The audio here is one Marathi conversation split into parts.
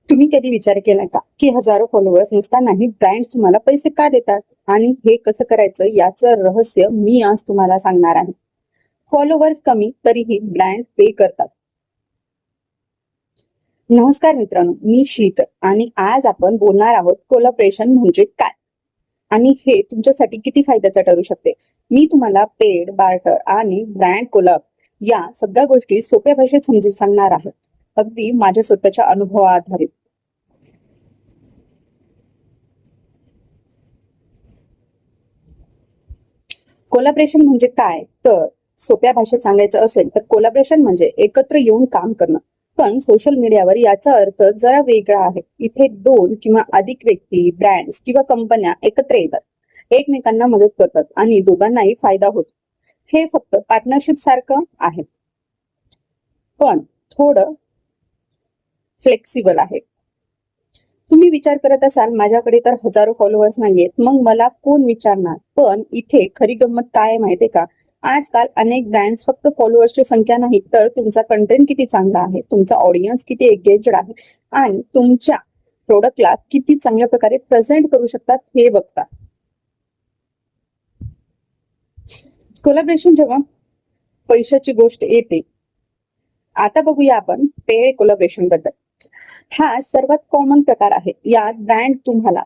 तुम्ही कधी विचार केला का की हजारो फॉलोअर्स नसतानाही ब्रँड्स तुम्हाला पैसे का देतात आणि हे कसं करायचं याचं रहस्य मी आज तुम्हाला सांगणार आहे. फॉलोअर्स कमी तरीही ब्रँड पे करतात. नमस्कार मित्रांनो, मी शीत आणि आज आपण बोलणार आहोत कोलॅबोरेशन म्हणजे काय आणि हे तुमच्यासाठी किती फायद्याचं ठरू शकते. मी तुम्हाला पेड, बार्टर आणि ब्रँड कोलॅब या सगळ्या गोष्टी सोप्या भाषेत समजून सांगणार आहे, अगदी माझ्या स्वतःच्या अनुभवाआधारित. कोलॅबोरेशन म्हणजे काय, तर सोप्या भाषेत सांगायचं असेल तर कोलॅबोरेशन म्हणजे एकत्र येऊन काम करणं. पण सोशल मीडियावर याचा अर्थ जरा वेगळा आहे. इथे दोन किंवा अधिक व्यक्ती, ब्रँड्स किंवा कंपन्या एकत्र येतात, एकमेकांना मदत करतात आणि दोघांनाही फायदा होतो. हे फक्त पार्टनरशिप सारखं आहे, पण थोडं फ्लेक्सिबल आहे. तुम्ही विचार करत असाल माझ्याकडे तर हजारो फॉलोअर्स नाहीयेत, मग मला कोण विचारणार. पण इथे खरी गंमत काय आहे माहितीये का, आजकाल अनेक ब्रँड्स फक्त फॉलोअर्सची संख्या नाही तर तुमचा कंटेंट किती चांगला आहे, तुमचा ऑडियन्स किती एंगेज्ड आहे आणि तुमच्या प्रोडक्टला किती चांगल्या प्रकारे प्रेझेंट करू शकतात हे बघतात. कोलॅबोरेशन जेव्हा पैशाची गोष्ट येते, आता बघूया आपण पेड कोलॅबोरेशन बद्दल. हा सर्वात कॉमन प्रकार आहे. यात ब्रँड तुम्हाला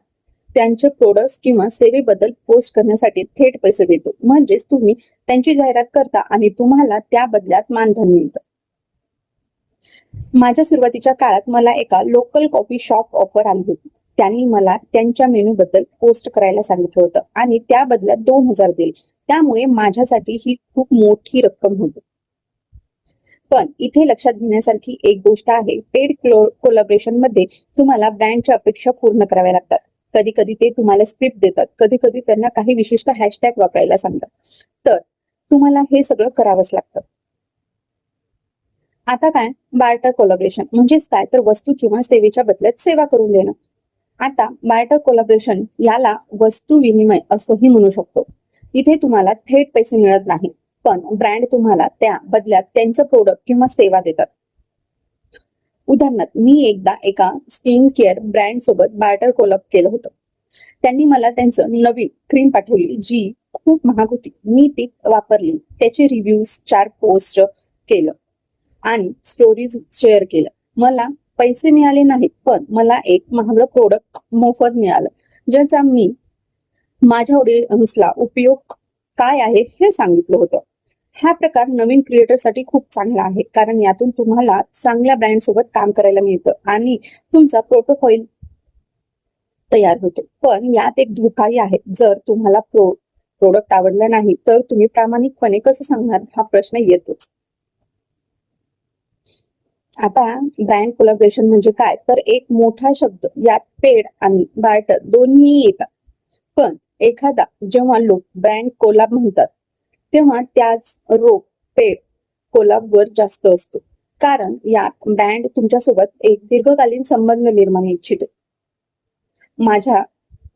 त्यांचे प्रोडक्ट्स किंवा सेवेबद्दल पोस्ट करण्यासाठी थेट पैसे देतो. म्हणजेच तुम्ही त्यांची जाहिरात करता आणि तुम्हाला त्या बदल्यात मानधन मिळतं. माझ्या सुरुवातीच्या काळात मला एका लोकल कॉफी शॉप ऑफर आली होती. त्यांनी मला त्यांच्या मेनू बद्दल पोस्ट करायला सांगितलं होतं आणि त्या बदल्यात 2000 दिले. त्यामुळे माझ्यासाठी ही खूप मोठी रक्कम होती. पण इथे लक्षात घेण्यासारखी एक गोष्ट आहे, पेड कोलॅबोरेशन मध्ये तुम्हाला ब्रँडच्या अपेक्षा पूर्ण कराव्या लागतात. कधी कधी ते तुम्हाला स्क्रिप्ट देतात, कधी कधी त्यांना काही विशिष्ट हॅशटॅग वापरायला सांगतात, तर तुम्हाला हे सगळं करावंच लागतं. आता काय, बार्टर कोलॅबोरेशन म्हणजेच काय, तर वस्तू किंवा सेवेच्या बदल्यात सेवा करून देणं. आता बार्टर कोलॅबोरेशन याला वस्तू विनिमय असंही म्हणू शकतो. इथे तुम्हाला थेट पैसे मिळत नाही, पण ब्रँड तुम्हाला त्या बदल्यात त्यांचं प्रोडक्ट किंवा सेवा देतात. उदाहरणार्थ, मी एकदा एका स्किन केअर ब्रँड सोबत बार्टर कोलॅब केलं होतं. त्यांनी मला त्यांचं नवीन क्रीम पाठवली जी खूप महाग होती. मी ती वापरली, त्याचे रिव्ह्यूज 4 पोस्ट केलं आणि स्टोरीज शेअर केलं. मला पैसे मिळाले नाहीत, पण मला एक महागडं प्रोडक्ट मोफत मिळालं, ज्याचा मी माझ्या ऑडियन्सला उपयोग काय आहे हे सांगितलं होतं. हा प्रकार नवीन क्रिएटरसाठी खूप चांगला आहे, कारण यातून तुम्हाला चांगल्या ब्रँड सोबत काम करायला मिळतं आणि तुमचा प्रोटोफाईल तयार होतो. पण यात एक धोकाही आहे. जर तुम्हाला प्रोडक्ट आवडला नाही तर तुम्ही प्रामाणिकपणे कसं सांगणार हा प्रश्न येतोच. आता ब्रँड कोलॅबोरेशन म्हणजे काय, तर एक मोठा शब्द. यात पेड आणि बार्टर दोन्ही येतात. पण एखादा जेव्हा लोक ब्रँड कोलॅब म्हणतात तेव्हा त्याच रोख पेड कोलॅब वर जास्त असतो, कारण यात ब्रँड तुमच्यासोबत एक दीर्घकालीन संबंध निर्माण इच्छितो. माझ्या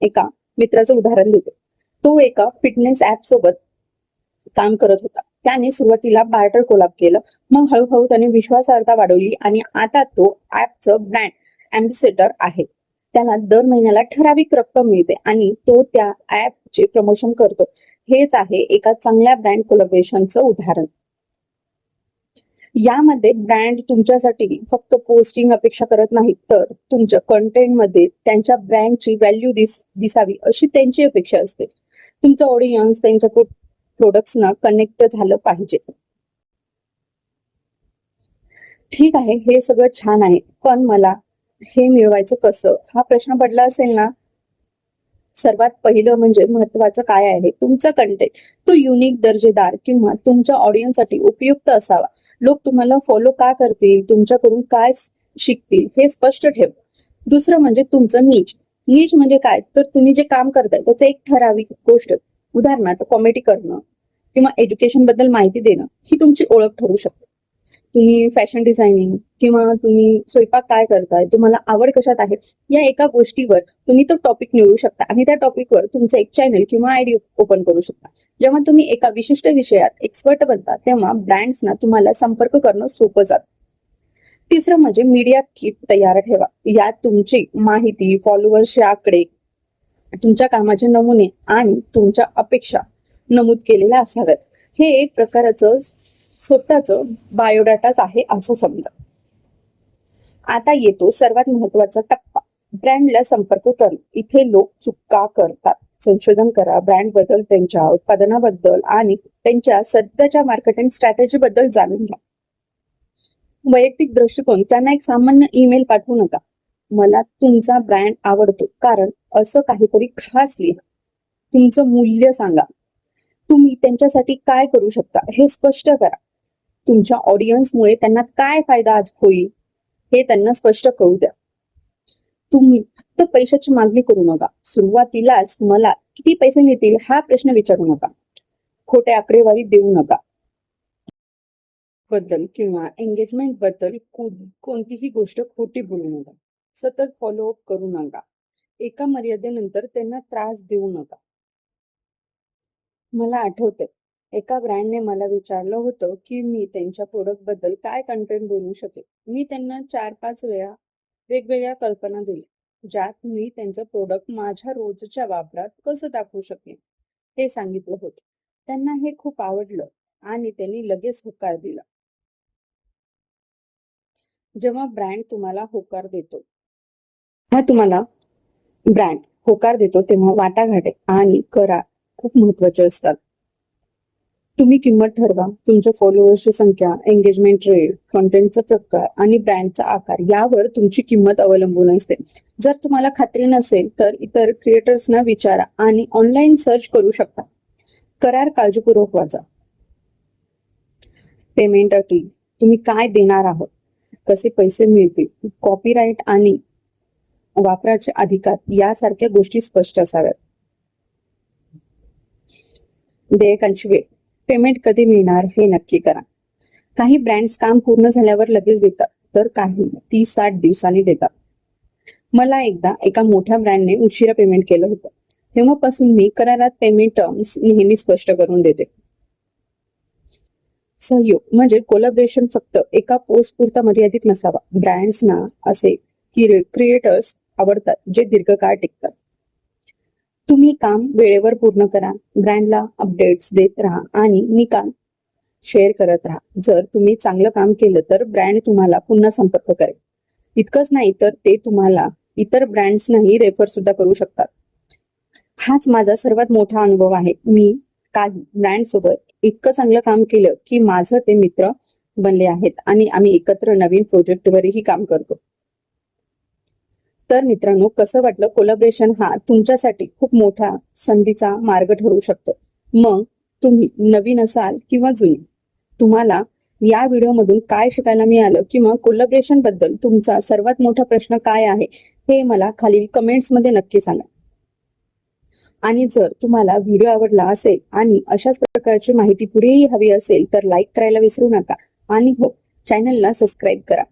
एका मित्राचं उदाहरण देतो. तो एका फिटनेस ऍप सोबत काम करत होता. त्याने सुरुवातीला बार्टर कोलॅब केलं, मग हळूहळू त्याने विश्वासार्हता वाढवली आणि आता तो ऍपचं ब्रँड अँबॅसेडर आहे. त्याला दर महिन्याला ठराविक रक्कम मिळते आणि तो त्या ऍपचे प्रमोशन करतो. हेच आहे एका चांगल्या ब्रँड कोलॅबोरेशनचं उदाहरण. यामध्ये ब्रँड तुमच्यासाठी फक्त पोस्टिंग अपेक्षा करत नाहीत, तर तुमच्या कंटेंटमध्ये त्यांच्या ब्रँडची व्हॅल्यू दिसावी अशी त्यांची अपेक्षा असते. तुमचं ऑडियन्स त्यांच्या प्रोडक्ट्सना कनेक्ट झालं पाहिजे. ठीक आहे, हे सगळं छान आहे, पण मला हे मिळवायचं कसं हा प्रश्न पडला असेल ना. सर्वात पहिलं म्हणजे महत्वाचं काय आहे, तुमचा कंटेंट तो युनिक, दर्जेदार किंवा तुमच्या ऑडियन्ससाठी उपयुक्त असावा. लोक तुम्हाला फॉलो का करतील, तुमच्याकडून काय शिकतील हे स्पष्ट ठेव. दुसरं म्हणजे तुमचं नीच. नीच म्हणजे काय, तर तुम्ही जे काम करताय त्याचं एक ठराविक गोष्ट. उदाहरणार्थ, कॉमेडी करणं किंवा एज्युकेशन बद्दल माहिती देणं ही तुमची ओळख ठरू शकते. तुम्ही फॅशन डिझायनिंग किंवा तुम्ही स्वयंपाक काय करताय, तुम्हाला आवड कशात आहे, या एका गोष्टीवर तुम्ही तो टॉपिक निवडू शकता आणि त्या टॉपिकवर तुमचं एक चॅनल किंवा आयडी ओपन करू शकता. जेव्हा तुम्ही एका विशिष्ट विषयात एक्सपर्ट बनता तेव्हा ब्रँड्सना तुम्हाला संपर्क करणं सोपं जातं. तिसरं म्हणजे मीडिया किट तयार ठेवा. यात तुमची माहिती, फॉलोअर्सचे आकडे, तुमच्या कामाचे नमुने आणि तुमच्या अपेक्षा नमूद केलेल्या असाव्यात. हे एक प्रकारचं स्वतःचं बायोडाटाच आहे असं समजा. आता येतो सर्वात महत्वाचा टप्पा, ब्रँडला संपर्क करणं. इथे लोक चुका करतात. संशोधन करा, ब्रँड बद्दल, त्यांच्या उत्पादनाबद्दल आणि त्यांच्या सध्याच्या मार्केटिंग स्ट्रॅटेजी बद्दल जाणून घ्या. वैयक्तिक दृष्टिकोन, त्यांना एक सामान्य ईमेल पाठवू नका. मला तुमचा ब्रँड आवडतो कारण असं काहीतरी खास लिहा. तुमचं मूल्य सांगा. तुम्ही त्यांच्यासाठी काय करू शकता हे स्पष्ट करा. तुमच्या ऑडियन्समुळे त्यांना काय फायदा आज होईल हे त्यांना स्पष्ट करू द्या. तुम्ही फक्त पैशाची मागणी करू नका. सुरुवातीलाच मला किती पैसे मिळतील हा प्रश्न विचारू नका. खोटे आकडेवारी देऊ नका. बद्दल किंवा एंगेजमेंट बद्दल कोणतीही गोष्ट खोटी बोलू नका. सतत फॉलोअप करू नका. एका मर्यादेनंतर त्यांना त्रास देऊ नका. मला आठवतंय, एका ब्रँडने मला विचारलं होतं की मी त्यांच्या प्रोडक्ट बद्दल काय कंटेंट बनवू शकेल. मी त्यांना 4-5 वेळा वेगवेगळ्या कल्पना दिल्या, ज्यात मी त्यांचं प्रोडक्ट माझ्या रोजच्या वापरात कसं दाखवू शकेन हे सांगितलं होतं. त्यांना हे खूप आवडलं आणि त्यांनी लगेच होकार दिला. जेव्हा ब्रँड तुम्हाला होकार देतो तेव्हा वाटाघाटे आणि करार खूप महत्वाचे असतात. तुम्ही किंमत ठरवा. तुमच्या फॉलोअर्सची संख्या, एंगेजमेंट रेट, कंटेंटचा प्रकार आणि ब्रँडचा आकार यावर तुमची किंमत अवलंबून असते. जर तुम्हाला खात्री नसेल तर इतर क्रिएटर्सना विचारा आणि ऑनलाईन सर्च करू शकता. करार काळजीपूर्वक वाचा. पेमेंट अटी, तुम्ही काय देणार आहात, कसे पैसे मिळतील, कॉपीराईट आणि वापराचे अधिकार यासारख्या गोष्टी स्पष्ट असाव्यात. देयकांची वेळ, पेमेंट कधी मिळणार हे नक्की करा. काही ब्रँड्स काम पूर्ण झाल्यावर लगेच देतात, तर काही 30-60 दिवसांनी देतात. मला एकदा एका मोठ्या ब्रँडने उशिरा पेमेंट केलं होतं. तेव्हापासून मी करारात पेमेंट टर्म्स नेहमी स्पष्ट करून देते. सहयोग म्हणजे कोलॅबोरेशन फक्त एका पोस्ट पुरता मर्यादित नसावा. ब्रँड्सना असे क्रिएटर्स आवडतात जे दीर्घकाळ टिकतात. तुम्ही काम वेळेवर पूर्ण करा, ब्रँडला अपडेट्स देत राहा आणि निकाल शेअर करत राहा. जर तुम्ही चांगलं काम केलं तर ब्रँड तुम्हाला पुन्हा संपर्क करेल. इतकंच नाही तर ते तुम्हाला इतर ब्रँड्सनाही रेफर सुद्धा करू शकतात. हाच माझा सर्वात मोठा अनुभव आहे. मी काही ब्रँड सोबत इतकं चांगलं काम केलं की माझं ते मित्र बनले आहेत आणि आम्ही एकत्र नवीन प्रोजेक्टवरही काम करतो. तर मित्रांनो, कसं वाटलं? कोलॅबोरेशन हा तुमच्यासाठी खूप मोठा संधीचा मार्ग ठरू शकतो. मग तुम्ही नवीन असाल किंवा जुनी, तुम्हाला या व्हिडिओमधून काय शिकायला मिळालं किंवा कोलॅबोरेशन बद्दल तुमचा सर्वात मोठा प्रश्न काय आहे हे मला खालील कमेंट्स मध्ये नक्की सांगा. आणि जर तुम्हाला व्हिडिओ आवडला असेल आणि अशाच प्रकारची माहिती पुढेही हवी असेल तर लाईक करायला विसरू नका आणि हो, चॅनलला सबस्क्राईब करा.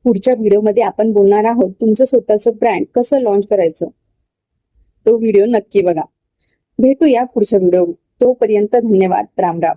पुढच्या व्हिडिओमध्ये आपण बोलणार आहोत तुमचं स्वतःचं ब्रँड कसं लॉन्च करायचं. तो व्हिडिओ नक्की बघा. भेटूया पुढच्या व्हिडिओ. तोपर्यंत धन्यवाद. राम राम.